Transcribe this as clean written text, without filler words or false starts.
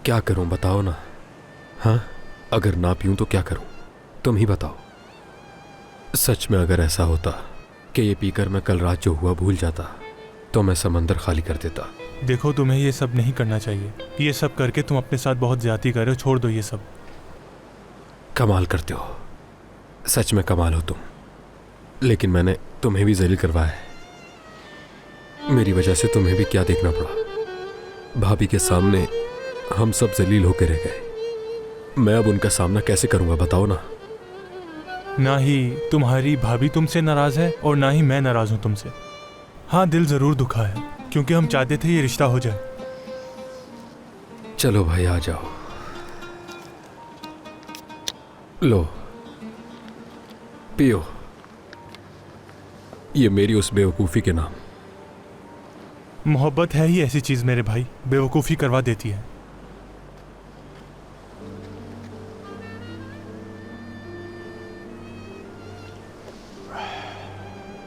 क्या करूं बताओ ना। हाँ, अगर ना पीऊं तो क्या करूं, तुम ही बताओ। सच में अगर ऐसा होता कि ये पीकर मैं कल रात जो हुआ भूल जाता तो मैं समंदर खाली कर देता। देखो, तुम्हें ये सब नहीं करना चाहिए। ये सब करके तुम अपने साथ बहुत ज्यादती कर रहे हो। छोड़ दो ये सब। कमाल करते हो, सच में कमाल हो तुम। लेकिन मैंने तुम्हें भी जलील करवाया है। मेरी वजह से तुम्हें भी क्या देखना पड़ा। भाभी के सामने हम सब जलील होकर रह गए। मैं अब उनका सामना कैसे करूंगा बताओ ना। ना ही तुम्हारी भाभी तुमसे नाराज है और ना ही मैं नाराज हूं तुमसे। हाँ, दिल जरूर दुखा है क्योंकि हम चाहते थे ये रिश्ता हो जाए। चलो भाई आ जाओ, लो पियो। ये मेरी उस बेवकूफ़ी के नाम। मोहब्बत है ही ऐसी चीज मेरे भाई, बेवकूफ़ी करवा देती है।